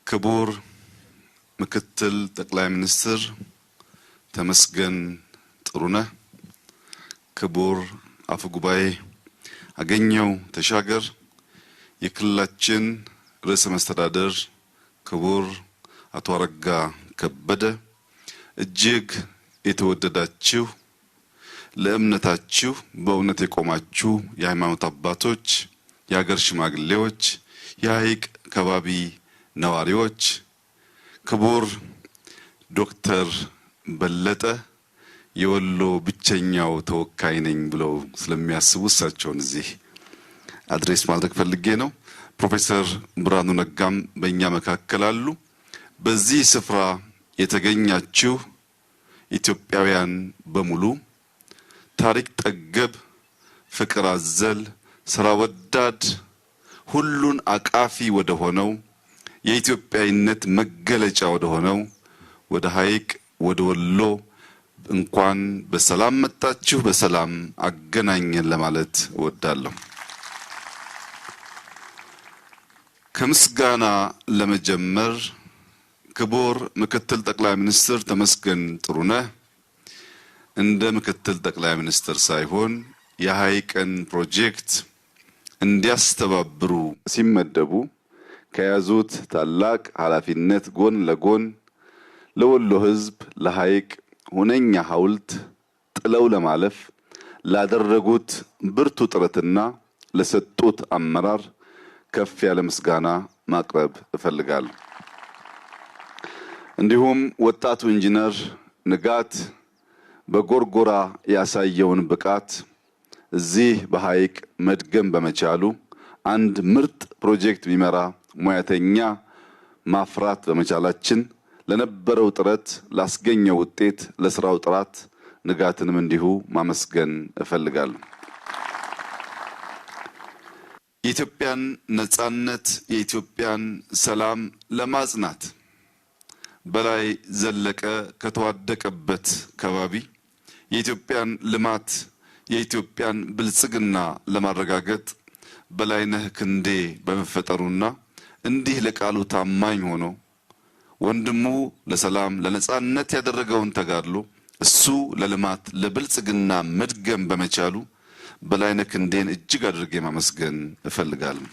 ክቡር ምክትል ጠቅላይ ሚኒስትር ተመስገን ጥሩነህ፣ ክቡር አፈ ጉባኤ አገኘው ተሻገር፣ የክልላችን ርዕሰ መስተዳድር ክቡር አቶ አረጋ ከበደ፣ እጅግ የተወደዳችሁ ለእምነታችሁ በእውነት የቆማችሁ የሃይማኖት አባቶች፣ የሀገር ሽማግሌዎች፣ የሐይቅ ከባቢ ነዋሪዎች፣ ክቡር ዶክተር በለጠ የወሎ ብቸኛው ተወካይ ነኝ ብለው ስለሚያስቡ እሳቸውን እዚህ አድሬስ ማድረግ ፈልጌ ነው። ፕሮፌሰር ብርሃኑ ነጋም በእኛ መካከል አሉ። በዚህ ስፍራ የተገኛችሁ ኢትዮጵያውያን በሙሉ ታሪክ ጠገብ፣ ፍቅር አዘል፣ ስራ ወዳድ፣ ሁሉን አቃፊ ወደ ሆነው የኢትዮጵያዊነት መገለጫ ወደ ሆነው ወደ ሐይቅ ወደ ወሎ እንኳን በሰላም መጣችሁ፣ በሰላም አገናኘን ለማለት እወዳለሁ። ከምስጋና ለመጀመር ክቡር ምክትል ጠቅላይ ሚኒስትር ተመስገን ጥሩነህ እንደ ምክትል ጠቅላይ ሚኒስትር ሳይሆን የሐይቅን ፕሮጀክት እንዲያስተባብሩ ሲመደቡ ከያዙት ታላቅ ኃላፊነት ጎን ለጎን ለወሎ ሕዝብ ለሐይቅ ሁነኛ ሐውልት ጥለው ለማለፍ ላደረጉት ብርቱ ጥረትና ለሰጡት አመራር ከፍ ያለ ምስጋና ማቅረብ እፈልጋለሁ። እንዲሁም ወጣቱ ኢንጂነር ንጋት በጎርጎራ ያሳየውን ብቃት እዚህ በሐይቅ መድገም በመቻሉ አንድ ምርጥ ፕሮጀክት ቢመራ ሙያተኛ ማፍራት በመቻላችን ለነበረው ጥረት ላስገኘው ውጤት ለስራው ጥራት ንጋትንም እንዲሁ ማመስገን እፈልጋለሁ። የኢትዮጵያን ነጻነት የኢትዮጵያን ሰላም ለማጽናት በላይ ዘለቀ ከተዋደቀበት ከባቢ የኢትዮጵያን ልማት የኢትዮጵያን ብልጽግና ለማረጋገጥ በላይነህ ክንዴ በመፈጠሩና እንዲህ ለቃሉ ታማኝ ሆኖ ወንድሙ ለሰላም ለነጻነት ያደረገውን ተጋድሎ እሱ ለልማት ለብልጽግና መድገም በመቻሉ በላይነህ ክንዴን እጅግ አድርጌ ማመስገን እፈልጋለሁ።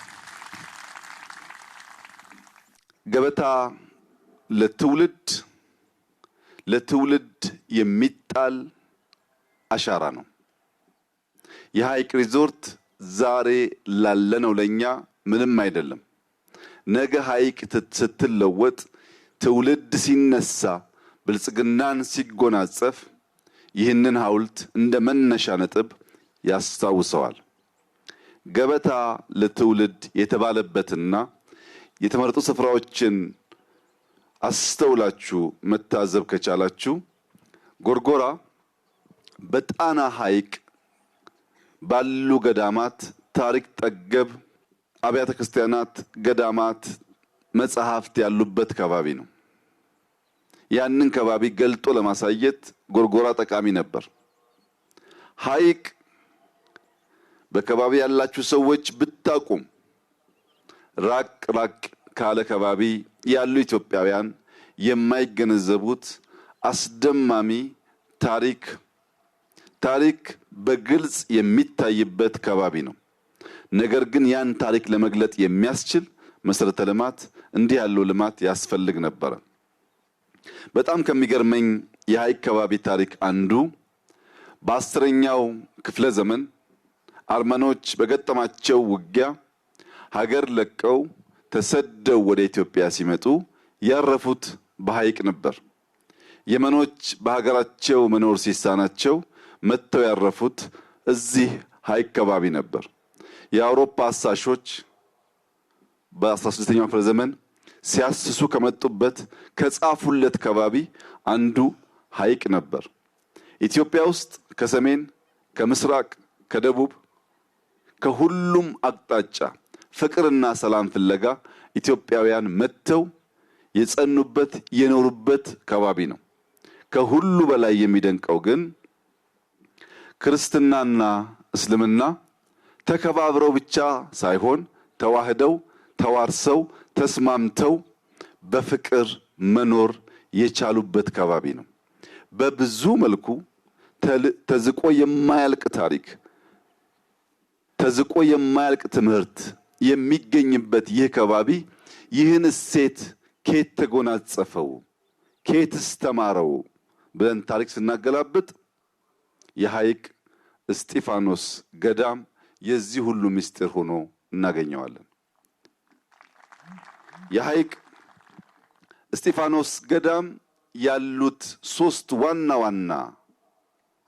ገበታ ለትውልድ የሚጣል አሻራ ነው። የሐይቅ ሪዞርት ዛሬ ላለነው ለኛ ምንም አይደለም። ነገ ሐይቅ ስትለወጥ ትውልድ ሲነሳ ብልጽግናን ሲጎናጸፍ ይህንን ሐውልት እንደ መነሻ ነጥብ ያስታውሰዋል። ገበታ ለትውልድ የተባለበትና የተመረጡ ስፍራዎችን አስተውላችሁ መታዘብ ከቻላችሁ ጎርጎራ በጣና ሐይቅ ባሉ ገዳማት ታሪክ ጠገብ አብያተ ክርስቲያናት፣ ገዳማት፣ መጽሐፍት ያሉበት ከባቢ ነው። ያንን ከባቢ ገልጦ ለማሳየት ጎርጎራ ጠቃሚ ነበር። ሐይቅ በከባቢ ያላችሁ ሰዎች ብታቁም ራቅ ካለ ከባቢ ያሉ ኢትዮጵያውያን የማይገነዘቡት አስደማሚ ታሪክ በግልጽ የሚታይበት ከባቢ ነው። ነገር ግን ያን ታሪክ ለመግለጥ የሚያስችል መሰረተ ልማት እንዲህ ያለው ልማት ያስፈልግ ነበር። በጣም ከሚገርመኝ የሐይቅ ከባቢ ታሪክ አንዱ በ10ኛው ክፍለ ዘመን አርመኖች በገጠማቸው ውጊያ ሀገር ለቀው ተሰደው ወደ ኢትዮጵያ ሲመጡ ያረፉት በሐይቅ ነበር። የመኖች በሀገራቸው መኖር ሲሳናቸው መጥተው ያረፉት እዚህ ሐይቅ ከባቢ ነበር። የአውሮፓ አሳሾች በ16ኛው ክፍለ ዘመን ሲያስሱ ከመጡበት ከጻፉለት ከባቢ አንዱ ሐይቅ ነበር። ኢትዮጵያ ውስጥ ከሰሜን፣ ከምስራቅ፣ ከደቡብ ከሁሉም አቅጣጫ ፍቅርና ሰላም ፍለጋ ኢትዮጵያውያን መጥተው የጸኑበት የኖሩበት ከባቢ ነው። ከሁሉ በላይ የሚደንቀው ግን ክርስትናና እስልምና ተከባብረው ብቻ ሳይሆን ተዋህደው ተዋርሰው ተስማምተው በፍቅር መኖር የቻሉበት ከባቢ ነው። በብዙ መልኩ ተዝቆ የማያልቅ ታሪክ፣ ተዝቆ የማያልቅ ትምህርት የሚገኝበት ይህ ከባቢ ይህን እሴት ከየት ተጎናጸፈው፣ ከየትስ ተማረው ብለን ታሪክ ስናገላብጥ የሐይቅ እስጢፋኖስ ገዳም የዚህ ሁሉ ምስጢር ሆኖ እናገኘዋለን። የሐይቅ እስጢፋኖስ ገዳም ያሉት ሶስት ዋና ዋና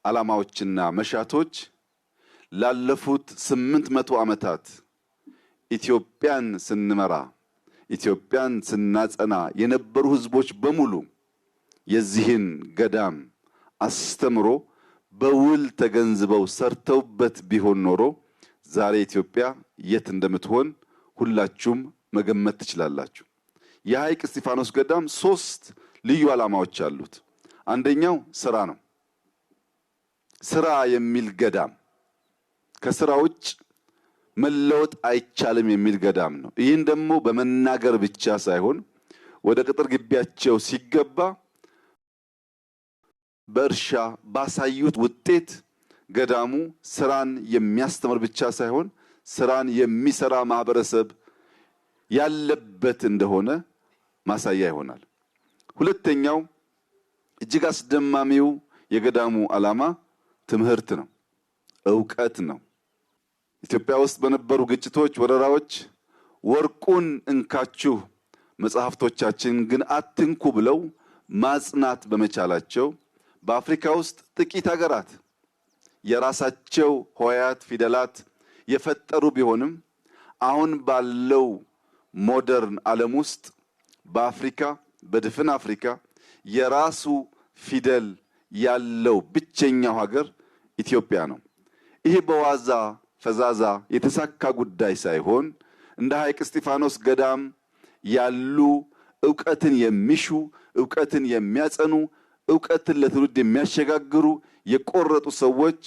ዓላማዎችና መሻቶች ላለፉት 800 ዓመታት ኢትዮጵያን ስንመራ ኢትዮጵያን ስናጸና የነበሩ ህዝቦች በሙሉ የዚህን ገዳም አስተምሮ በውል ተገንዝበው ሰርተውበት ቢሆን ኖሮ ዛሬ ኢትዮጵያ የት እንደምትሆን ሁላችሁም መገመት ትችላላችሁ። የሐይቅ እስጢፋኖስ ገዳም ሶስት ልዩ ዓላማዎች አሉት። አንደኛው ስራ ነው። ስራ የሚል ገዳም፣ ከስራ ውጭ መለወጥ አይቻልም የሚል ገዳም ነው። ይህን ደግሞ በመናገር ብቻ ሳይሆን ወደ ቅጥር ግቢያቸው ሲገባ በእርሻ ባሳዩት ውጤት ገዳሙ ስራን የሚያስተምር ብቻ ሳይሆን ስራን የሚሰራ ማህበረሰብ ያለበት እንደሆነ ማሳያ ይሆናል። ሁለተኛው እጅግ አስደማሚው የገዳሙ ዓላማ ትምህርት ነው፣ ዕውቀት ነው። ኢትዮጵያ ውስጥ በነበሩ ግጭቶች፣ ወረራዎች ወርቁን እንካችሁ መጽሐፍቶቻችን ግን አትንኩ ብለው ማጽናት በመቻላቸው በአፍሪካ ውስጥ ጥቂት ሀገራት የራሳቸው ሆሄያት ፊደላት የፈጠሩ ቢሆንም አሁን ባለው ሞደርን ዓለም ውስጥ በአፍሪካ በድፍን አፍሪካ የራሱ ፊደል ያለው ብቸኛው ሀገር ኢትዮጵያ ነው። ይሄ በዋዛ ፈዛዛ የተሳካ ጉዳይ ሳይሆን እንደ ሐይቅ እስጢፋኖስ ገዳም ያሉ ዕውቀትን የሚሹ ዕውቀትን የሚያጸኑ ዕውቀትን ለትውልድ የሚያሸጋግሩ የቆረጡ ሰዎች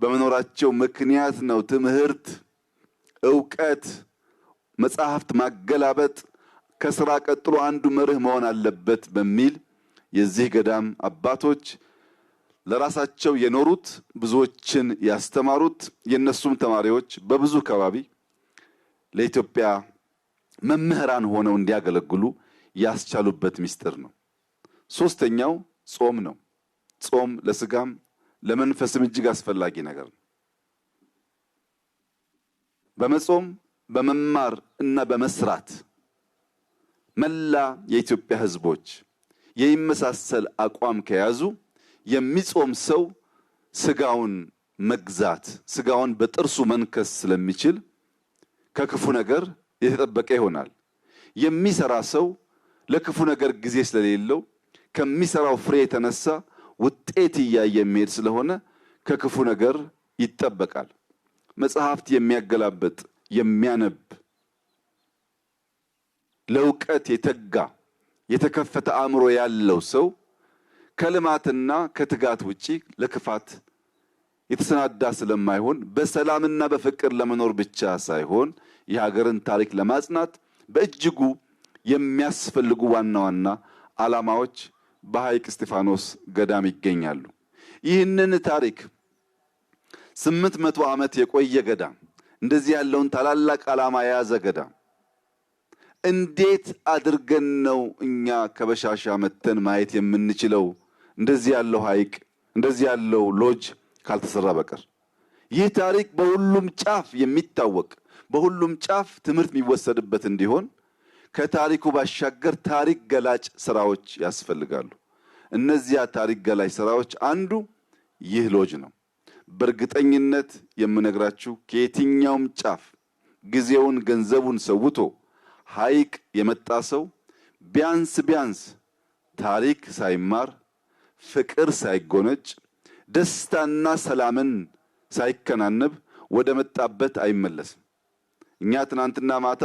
በመኖራቸው ምክንያት ነው። ትምህርት፣ ዕውቀት፣ መጽሐፍት ማገላበጥ ከስራ ቀጥሎ አንዱ መርህ መሆን አለበት በሚል የዚህ ገዳም አባቶች ለራሳቸው የኖሩት ብዙዎችን ያስተማሩት የነሱም ተማሪዎች በብዙ ከባቢ ለኢትዮጵያ መምህራን ሆነው እንዲያገለግሉ ያስቻሉበት ምስጢር ነው። ሶስተኛው ጾም ነው። ጾም ለስጋም ለመንፈስም እጅግ አስፈላጊ ነገር ነው። በመጾም በመማር እና በመስራት መላ የኢትዮጵያ ሕዝቦች የሚመሳሰል አቋም ከያዙ የሚጾም ሰው ስጋውን መግዛት፣ ስጋውን በጥርሱ መንከስ ስለሚችል ከክፉ ነገር የተጠበቀ ይሆናል። የሚሰራ ሰው ለክፉ ነገር ጊዜ ስለሌለው ከሚሰራው ፍሬ የተነሳ ውጤት እያየ የሚሄድ ስለሆነ ከክፉ ነገር ይጠበቃል። መጽሐፍት የሚያገላብጥ የሚያነብ ለዕውቀት የተጋ የተከፈተ አእምሮ ያለው ሰው ከልማትና ከትጋት ውጪ ለክፋት የተሰናዳ ስለማይሆን በሰላምና በፍቅር ለመኖር ብቻ ሳይሆን የሀገርን ታሪክ ለማጽናት በእጅጉ የሚያስፈልጉ ዋና ዋና ዓላማዎች በሐይቅ እስጢፋኖስ ገዳም ይገኛሉ። ይህንን ታሪክ 800 ዓመት የቆየ ገዳም፣ እንደዚህ ያለውን ታላላቅ ዓላማ የያዘ ገዳም እንዴት አድርገን ነው እኛ ከበሻሻ መተን ማየት የምንችለው? እንደዚህ ያለው ሐይቅ እንደዚህ ያለው ሎጅ ካልተሰራ በቀር ይህ ታሪክ በሁሉም ጫፍ የሚታወቅ በሁሉም ጫፍ ትምህርት የሚወሰድበት እንዲሆን ከታሪኩ ባሻገር ታሪክ ገላጭ ስራዎች ያስፈልጋሉ። እነዚያ ታሪክ ገላጭ ስራዎች አንዱ ይህ ሎጅ ነው። በእርግጠኝነት የምነግራችሁ ከየትኛውም ጫፍ ጊዜውን ገንዘቡን ሰውቶ ሐይቅ የመጣ ሰው ቢያንስ ታሪክ ሳይማር ፍቅር ሳይጎነጭ ደስታና ሰላምን ሳይከናነብ ወደ መጣበት አይመለስም። እኛ ትናንትና ማታ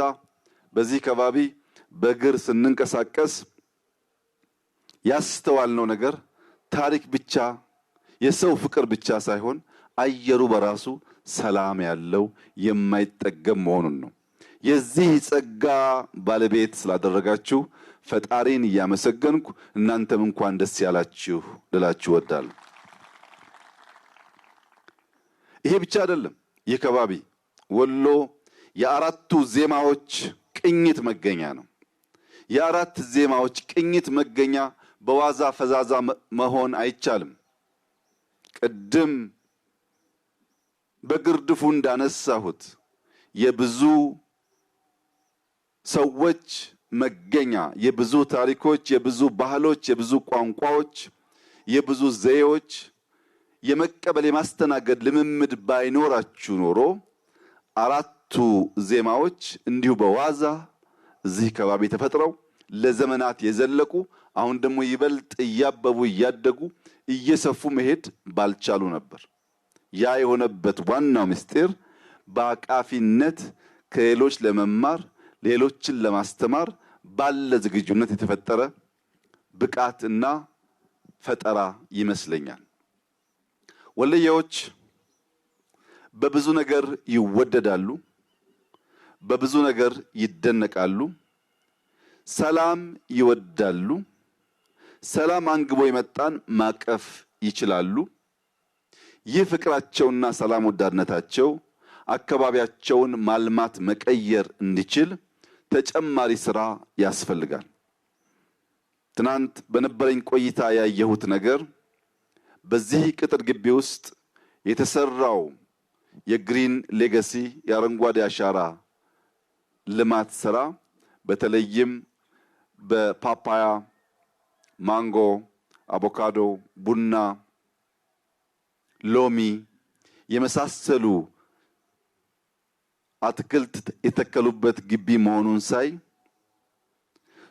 በዚህ ከባቢ በእግር ስንንቀሳቀስ ያስተዋልነው ነገር ታሪክ ብቻ የሰው ፍቅር ብቻ ሳይሆን አየሩ በራሱ ሰላም ያለው የማይጠገም መሆኑን ነው። የዚህ ጸጋ ባለቤት ስላደረጋችሁ ፈጣሪን እያመሰገንኩ እናንተም እንኳን ደስ ያላችሁ ልላችሁ እወዳለሁ። ይሄ ብቻ አይደለም። የከባቢ ወሎ የአራቱ ዜማዎች ቅኝት መገኛ ነው። የአራት ዜማዎች ቅኝት መገኛ በዋዛ ፈዛዛ መሆን አይቻልም። ቅድም በግርድፉ እንዳነሳሁት የብዙ ሰዎች መገኛ፣ የብዙ ታሪኮች፣ የብዙ ባህሎች፣ የብዙ ቋንቋዎች፣ የብዙ ዘዬዎች የመቀበል የማስተናገድ ልምምድ ባይኖራችሁ ኖሮ አራቱ ዜማዎች እንዲሁ በዋዛ እዚህ ከባቢ ተፈጥረው ለዘመናት የዘለቁ አሁን ደግሞ ይበልጥ እያበቡ እያደጉ እየሰፉ መሄድ ባልቻሉ ነበር። ያ የሆነበት ዋናው ምስጢር በአቃፊነት ከሌሎች ለመማር ሌሎችን ለማስተማር ባለ ዝግጁነት የተፈጠረ ብቃትና ፈጠራ ይመስለኛል። ወልያዎች በብዙ ነገር ይወደዳሉ፣ በብዙ ነገር ይደነቃሉ፣ ሰላም ይወዳሉ። ሰላም አንግቦ የመጣን ማቀፍ ይችላሉ። ይህ ፍቅራቸውና ሰላም ወዳድነታቸው አካባቢያቸውን ማልማት መቀየር እንዲችል ተጨማሪ ስራ ያስፈልጋል። ትናንት በነበረኝ ቆይታ ያየሁት ነገር በዚህ ቅጥር ግቢ ውስጥ የተሰራው የግሪን ሌጋሲ የአረንጓዴ አሻራ ልማት ስራ በተለይም በፓፓያ፣ ማንጎ፣ አቮካዶ፣ ቡና፣ ሎሚ የመሳሰሉ አትክልት የተከሉበት ግቢ መሆኑን ሳይ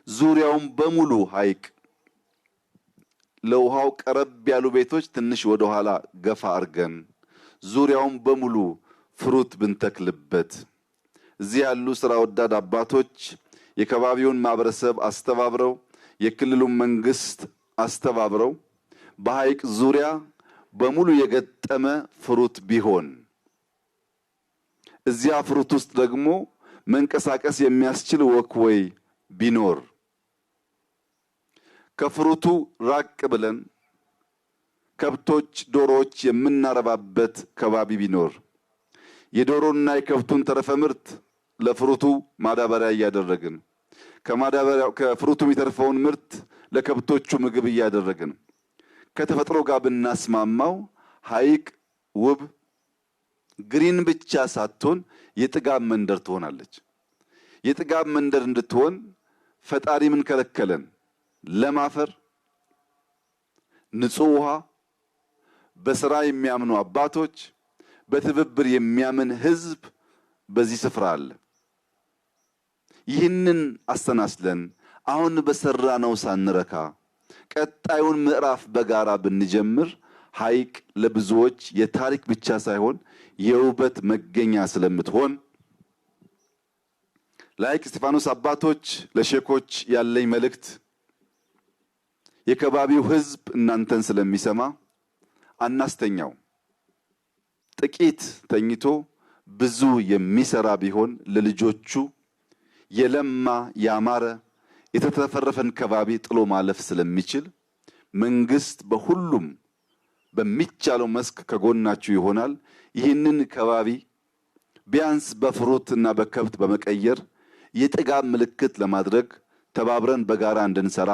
ዙሪያውን በሙሉ ሐይቅ፣ ለውሃው ቀረብ ያሉ ቤቶች ትንሽ ወደ ኋላ ገፋ አርገን ዙሪያውን በሙሉ ፍሩት ብንተክልበት እዚህ ያሉ ስራ ወዳድ አባቶች የከባቢውን ማህበረሰብ አስተባብረው የክልሉን መንግስት አስተባብረው በሐይቅ ዙሪያ በሙሉ የገጠመ ፍሩት ቢሆን እዚያ ፍሩት ውስጥ ደግሞ መንቀሳቀስ የሚያስችል ወክወይ ቢኖር ከፍሩቱ ራቅ ብለን ከብቶች ዶሮዎች የምናረባበት ከባቢ ቢኖር የዶሮና የከብቱን ተረፈ ምርት ለፍሩቱ ማዳበሪያ እያደረግን ከፍሩቱ የሚተርፈውን ምርት ለከብቶቹ ምግብ እያደረግን ከተፈጥሮ ጋር ብናስማማው ሐይቅ ውብ ግሪን ብቻ ሳትሆን የጥጋብ መንደር ትሆናለች። የጥጋብ መንደር እንድትሆን ፈጣሪ ምን ከለከለን? ለማፈር ንጹህ ውሃ፣ በስራ የሚያምኑ አባቶች፣ በትብብር የሚያምን ህዝብ በዚህ ስፍራ አለ። ይህንን አስተናስለን አሁን በሰራነው ሳንረካ ቀጣዩን ምዕራፍ በጋራ ብንጀምር ሐይቅ ለብዙዎች የታሪክ ብቻ ሳይሆን የውበት መገኛ ስለምትሆን ለሐይቅ እስጢፋኖስ አባቶች ለሼኮች ያለኝ መልእክት የከባቢው ህዝብ እናንተን ስለሚሰማ አናስተኛው። ጥቂት ተኝቶ ብዙ የሚሰራ ቢሆን ለልጆቹ የለማ ያማረ የተተፈረፈን ከባቢ ጥሎ ማለፍ ስለሚችል መንግስት በሁሉም በሚቻለው መስክ ከጎናችሁ ይሆናል። ይህንን ከባቢ ቢያንስ በፍሩትና በከብት በመቀየር የጥጋብ ምልክት ለማድረግ ተባብረን በጋራ እንድንሰራ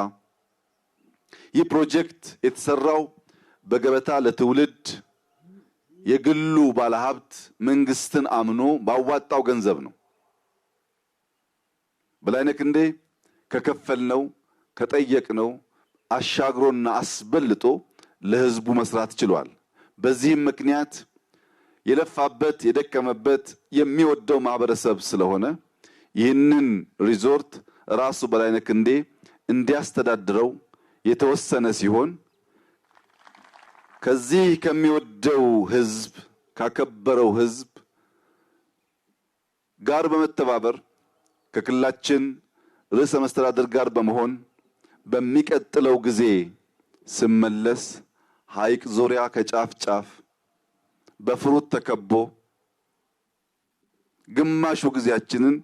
ይህ ፕሮጀክት የተሰራው በገበታ ለትውልድ የግሉ ባለሀብት መንግስትን አምኖ ባዋጣው ገንዘብ ነው። በላይነህ ክንዴ ከከፈልነው ከጠየቅነው አሻግሮና አስበልጦ ለህዝቡ መስራት ችሏል። በዚህም ምክንያት የለፋበት የደከመበት የሚወደው ማህበረሰብ ስለሆነ ይህንን ሪዞርት ራሱ በላይነህ ክንዴ እንዲያስተዳድረው የተወሰነ ሲሆን ከዚህ ከሚወደው ህዝብ ካከበረው ህዝብ ጋር በመተባበር ከክልላችን ርዕሰ መስተዳድር ጋር በመሆን በሚቀጥለው ጊዜ ስመለስ ሐይቅ ዙሪያ ከጫፍ ጫፍ በፍሩት ተከቦ ግማሹ ጊዜያችንን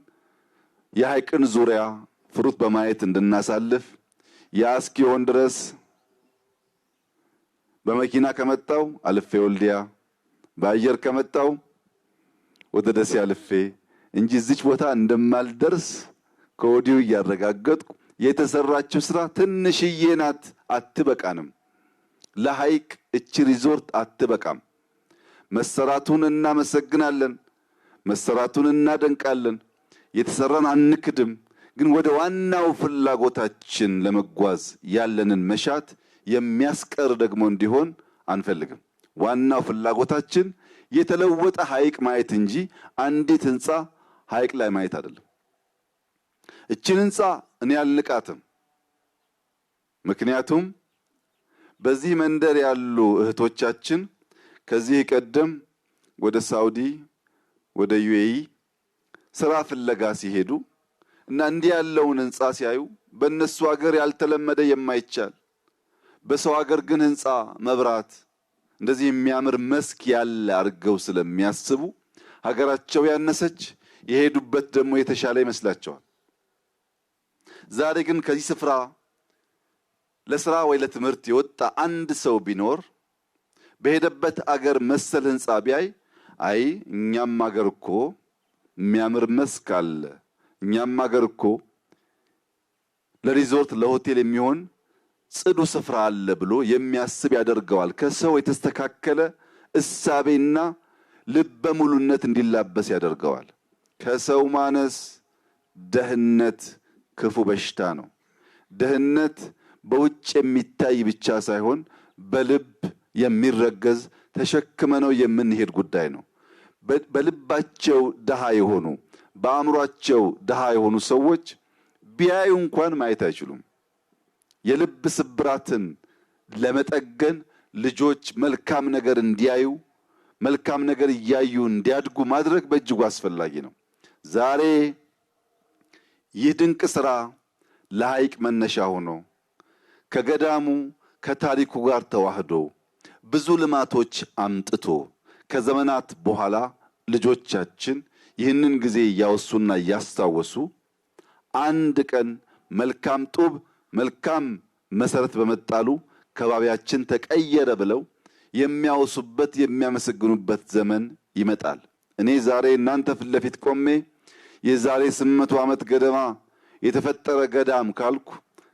የሐይቅን ዙሪያ ፍሩት በማየት እንድናሳልፍ ያ እስኪሆን ድረስ በመኪና ከመጣው አልፌ ወልዲያ በአየር ከመጣው ወደ ደሴ አልፌ እንጂ እዚች ቦታ እንደማልደርስ ከወዲሁ እያረጋገጥኩ የተሰራችው ስራ ትንሽዬ ናት፣ አትበቃንም። ለሐይቅ እቺ ሪዞርት አትበቃም። መሰራቱን እናመሰግናለን፣ መሰራቱን እናደንቃለን፣ የተሰራን አንክድም። ግን ወደ ዋናው ፍላጎታችን ለመጓዝ ያለንን መሻት የሚያስቀር ደግሞ እንዲሆን አንፈልግም። ዋናው ፍላጎታችን የተለወጠ ሐይቅ ማየት እንጂ አንዲት ህንጻ ሐይቅ ላይ ማየት አይደለም። እቺን ህንጻ እኔ አልንቃትም። ምክንያቱም በዚህ መንደር ያሉ እህቶቻችን ከዚህ ቀደም ወደ ሳውዲ ወደ ዩኤኢ ስራ ፍለጋ ሲሄዱ እና እንዲህ ያለውን ህንጻ ሲያዩ በእነሱ ሀገር ያልተለመደ የማይቻል በሰው ሀገር ግን ህንጻ መብራት እንደዚህ የሚያምር መስክ ያለ አድርገው ስለሚያስቡ ሀገራቸው ያነሰች የሄዱበት ደግሞ የተሻለ ይመስላቸዋል። ዛሬ ግን ከዚህ ስፍራ ለስራ ወይ ለትምህርት የወጣ አንድ ሰው ቢኖር በሄደበት አገር መሰል ህንጻ ቢያይ አይ እኛም አገር እኮ የሚያምር መስክ አለ፣ እኛም አገር እኮ ለሪዞርት ለሆቴል የሚሆን ጽዱ ስፍራ አለ ብሎ የሚያስብ ያደርገዋል። ከሰው የተስተካከለ እሳቤና ልበ ሙሉነት እንዲላበስ ያደርገዋል። ከሰው ማነስ ደህነት ክፉ በሽታ ነው። ደህነት በውጭ የሚታይ ብቻ ሳይሆን በልብ የሚረገዝ ተሸክመነው የምንሄድ ጉዳይ ነው። በልባቸው ደሃ የሆኑ በአእምሯቸው ደሃ የሆኑ ሰዎች ቢያዩ እንኳን ማየት አይችሉም። የልብ ስብራትን ለመጠገን ልጆች መልካም ነገር እንዲያዩ መልካም ነገር እያዩ እንዲያድጉ ማድረግ በእጅጉ አስፈላጊ ነው። ዛሬ ይህ ድንቅ ስራ ለሐይቅ መነሻ ሆኖ ከገዳሙ ከታሪኩ ጋር ተዋህዶ ብዙ ልማቶች አምጥቶ ከዘመናት በኋላ ልጆቻችን ይህንን ጊዜ እያወሱና እያስታወሱ አንድ ቀን መልካም ጡብ መልካም መሰረት በመጣሉ ከባቢያችን ተቀየረ ብለው የሚያወሱበት የሚያመሰግኑበት ዘመን ይመጣል። እኔ ዛሬ እናንተ ፊት ለፊት ቆሜ የዛሬ 800 ዓመት ገደማ የተፈጠረ ገዳም ካልኩ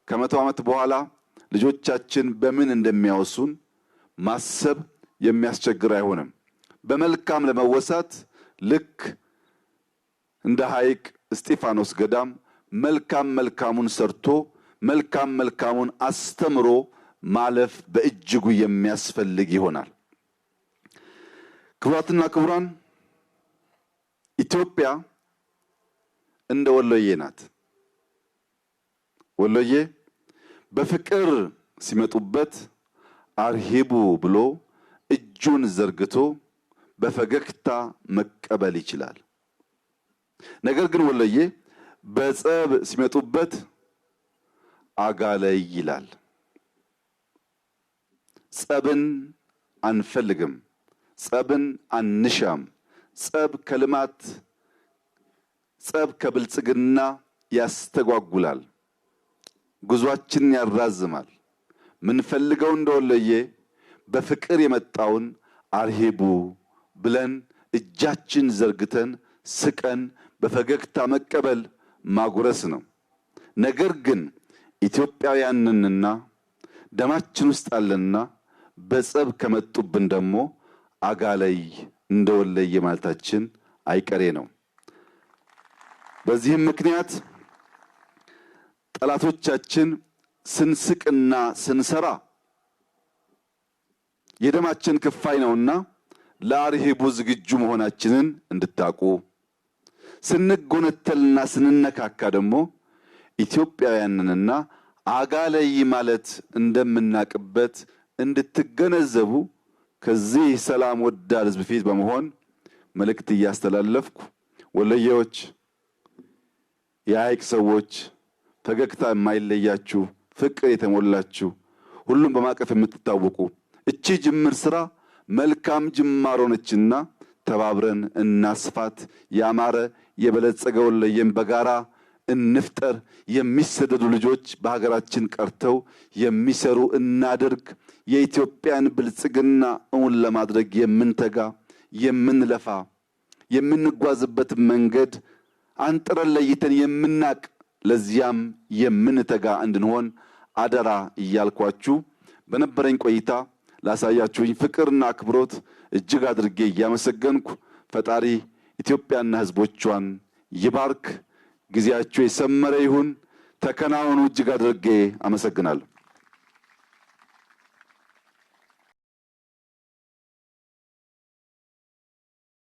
ከ100 ዓመት በኋላ ልጆቻችን በምን እንደሚያወሱን ማሰብ የሚያስቸግር አይሆንም። በመልካም ለመወሳት ልክ እንደ ሐይቅ እስጢፋኖስ ገዳም መልካም መልካሙን ሰርቶ መልካም መልካሙን አስተምሮ ማለፍ በእጅጉ የሚያስፈልግ ይሆናል። ክቡራትና ክቡራን፣ ኢትዮጵያ እንደ ወሎዬ ናት። ወሎዬ በፍቅር ሲመጡበት አርሂቡ ብሎ እጁን ዘርግቶ በፈገግታ መቀበል ይችላል። ነገር ግን ወሎዬ በጸብ ሲመጡበት አጋለይ ይላል። ጸብን አንፈልግም፣ ጸብን አንሻም። ጸብ ከልማት ጸብ ከብልጽግና ያስተጓጉላል፣ ጉዟችንን ያራዝማል። ምንፈልገው እንደወሎዬ በፍቅር የመጣውን አርሂቡ ብለን እጃችን ዘርግተን ስቀን በፈገግታ መቀበል ማጉረስ ነው። ነገር ግን ኢትዮጵያውያንንና ደማችን ውስጥ አለና በጸብ ከመጡብን ደግሞ አጋለይ እንደወለየ ማለታችን አይቀሬ ነው። በዚህም ምክንያት ጠላቶቻችን ስንስቅና ስንሰራ የደማችን ክፋይ ነውና ለአርሂቡ ዝግጁ መሆናችንን እንድታቁ፣ ስንጎነተልና ስንነካካ ደግሞ ኢትዮጵያውያንንና አጋለይ ማለት እንደምናቅበት እንድትገነዘቡ ከዚህ ሰላም ወዳድ ሕዝብ ፊት በመሆን መልእክት እያስተላለፍኩ ወሎዬዎች፣ የሐይቅ ሰዎች፣ ፈገግታ የማይለያችሁ ፍቅር የተሞላችሁ ሁሉም በማቀፍ የምትታወቁ እቺ ጅምር ስራ መልካም ጅማሮ ነችና ተባብረን እናስፋት። ያማረ የበለጸገ ወሎዬን በጋራ እንፍጠር። የሚሰደዱ ልጆች በሀገራችን ቀርተው የሚሰሩ እናድርግ። የኢትዮጵያን ብልጽግና እውን ለማድረግ የምንተጋ የምንለፋ የምንጓዝበት መንገድ አንጥረን ለይተን የምናቅ ለዚያም የምንተጋ እንድንሆን አደራ እያልኳችሁ በነበረኝ ቆይታ ላሳያችሁኝ ፍቅርና አክብሮት እጅግ አድርጌ እያመሰገንኩ ፈጣሪ ኢትዮጵያና ሕዝቦቿን ይባርክ። ጊዜያችሁ የሰመረ ይሁን። ተከናወኑ። እጅግ አድርጌ አመሰግናለሁ።